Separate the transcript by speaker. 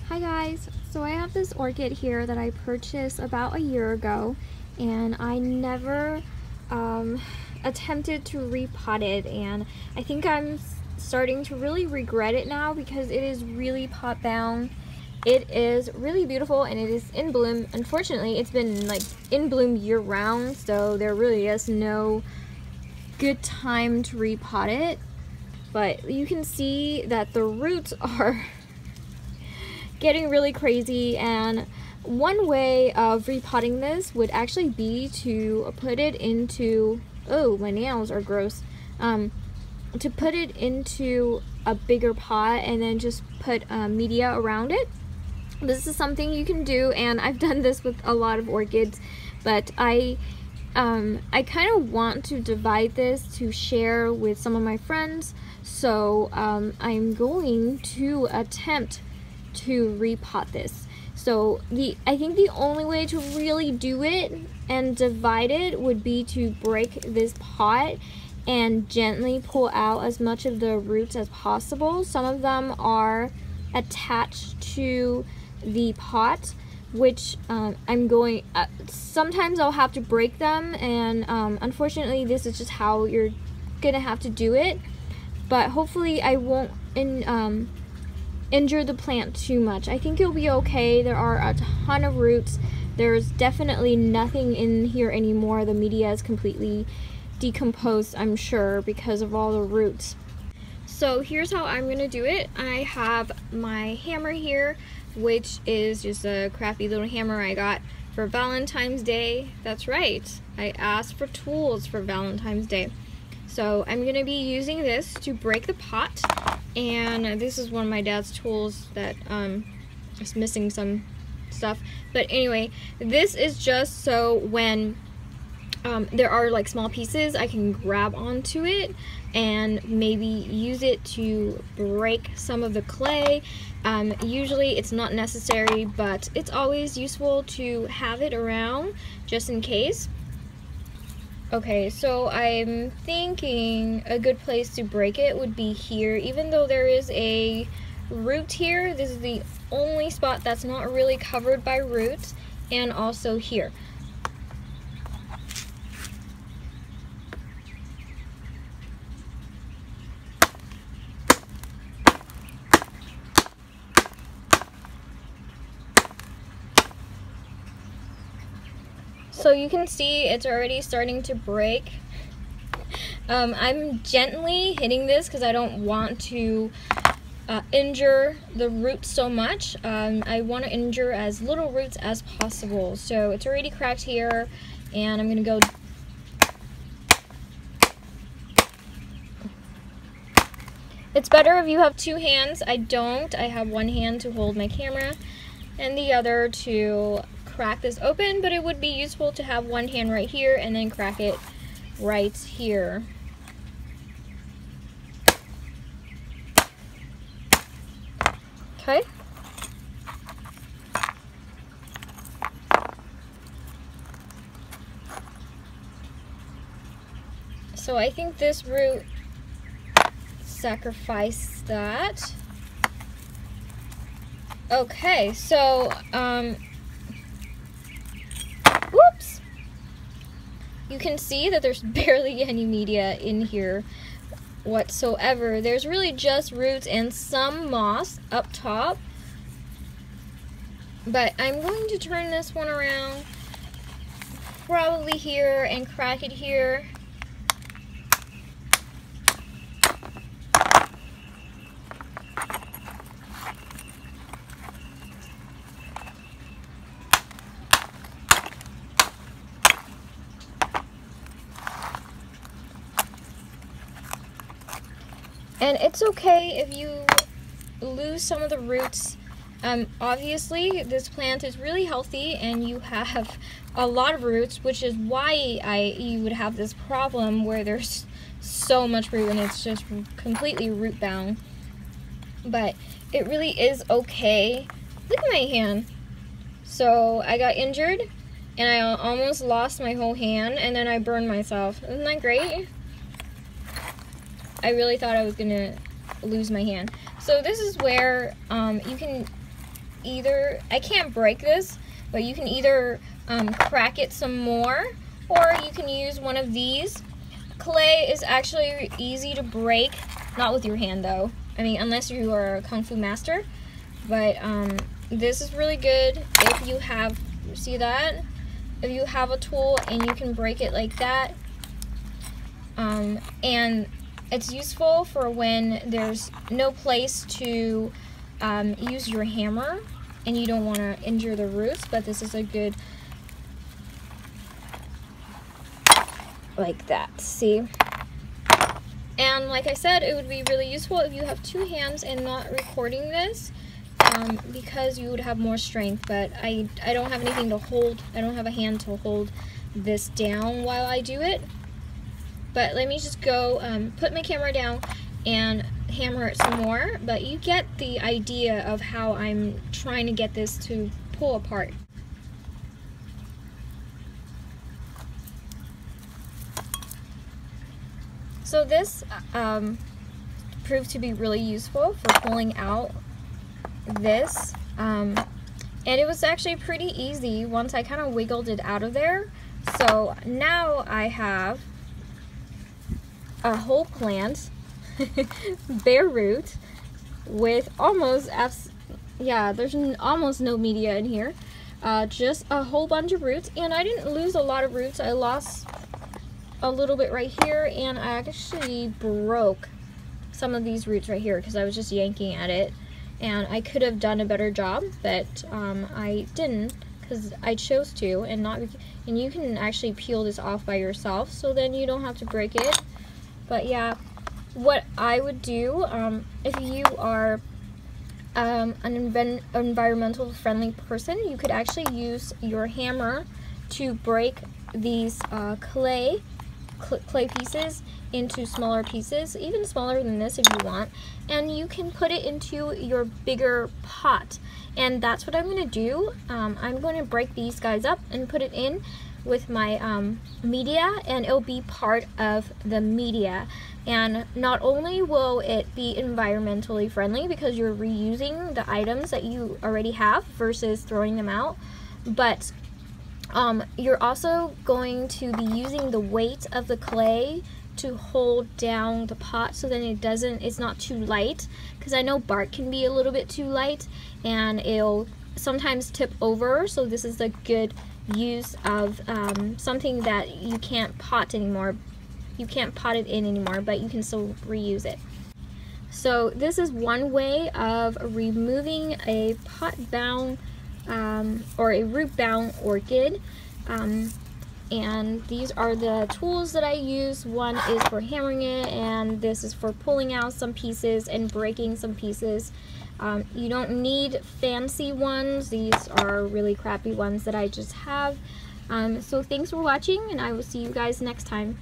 Speaker 1: Hi guys, so I have this orchid here that I purchased about a year ago, and I never attempted to repot it, and I think I'm starting to really regret it now because it is really pot bound. It is really beautiful and it is in bloom. Unfortunately, it's been like in bloom year round, so there really is no good time to repot it, but you can see that the roots are getting really crazy, and one way of repotting this would actually be to put it into, oh, my nails are gross, to put it into a bigger pot and then just put media around it. This is something you can do, and I've done this with a lot of orchids, but I kind of want to divide this to share with some of my friends, so I'm going to attempt to repot this. So I think the only way to really do it and divide it would be to break this pot and gently pull out as much of the roots as possible. Some of them are attached to the pot, which sometimes I'll have to break them, and unfortunately this is just how you're gonna have to do it, but hopefully I won't injure the plant too much. I think it'll be okay. There are a ton of roots. There's definitely nothing in here anymore. The media is completely decomposed, I'm sure, because of all the roots. So here's how I'm gonna do it. I have my hammer here, which is just a crappy little hammer I got for Valentine's Day. That's right, I asked for tools for Valentine's Day. So I'm gonna be using this to break the pot, and this is one of my dad's tools that is missing some stuff. But anyway, this is just so when there are like small pieces, I can grab onto it and maybe use it to break some of the clay. Usually it's not necessary, but it's always useful to have it around just in case. Okay, so I'm thinking a good place to break it would be here. Even though there is a root here, this is the only spot that's not really covered by roots, and also here. So you can see it's already starting to break. I'm gently hitting this because I don't want to injure the roots so much. I want to injure as little roots as possible. So it's already cracked here, and I'm gonna go. It's better if you have two hands. I don't. I have one hand to hold my camera and the other to crack this open, but it would be useful to have one hand right here and then crack it right here. Okay. So I think this root sacrificed that. Okay, so whoops! You can see that there's barely any media in here whatsoever. There's really just roots and some moss up top. But I'm going to turn this one around, probably here, and crack it here. And it's okay if you lose some of the roots. Obviously, this plant is really healthy and you have a lot of roots, which is why you would have this problem where there's so much root and it's just completely root bound. But it really is okay. Look at my hand. So I got injured and I almost lost my whole hand, and then I burned myself. Isn't that great? I really thought I was gonna lose my hand. So this is where you can either, I can't break this, but you can either crack it some more, or you can use one of these. Clay is actually easy to break, not with your hand though. I mean, unless you are a Kung Fu master. But this is really good if you have, see that? If you have a tool and you can break it like that. And it's useful for when there's no place to use your hammer and you don't want to injure the roots, but this is a good, like that, see? And like I said, it would be really useful if you have two hands and not recording this, because you would have more strength, but I don't have anything to hold, I don't have a hand to hold this down while I do it. But let me just go put my camera down and hammer it some more, but you get the idea of how I'm trying to get this to pull apart. So this proved to be really useful for pulling out this, and it was actually pretty easy once I kind of wiggled it out of there. So now I have a whole plant, bare root, with almost there's almost no media in here, just a whole bunch of roots, and I didn't lose a lot of roots. I lost a little bit right here, and I actually broke some of these roots right here because I was just yanking at it, and I could have done a better job, but I didn't because I chose to, and you can actually peel this off by yourself, so then you don't have to break it. But yeah, what I would do if you are an environmental friendly person, you could actually use your hammer to break these clay pieces into smaller pieces, even smaller than this if you want, and you can put it into your bigger pot. And that's what I'm going to do. I'm going to break these guys up and put it in with my media, and it'll be part of the media. And not only will it be environmentally friendly because you're reusing the items that you already have versus throwing them out, but you're also going to be using the weight of the clay to hold down the pot so then it's not too light, because I know bark can be a little bit too light and it'll sometimes tip over. So this is a good use of something that you can't pot anymore. You can't pot it in anymore, but you can still reuse it. So this is one way of removing a pot-bound or a root-bound orchid. And these are the tools that I use. One is for hammering it, and this is for pulling out some pieces and breaking some pieces. You don't need fancy ones. These are really crappy ones that I just have. So thanks for watching, and I will see you guys next time.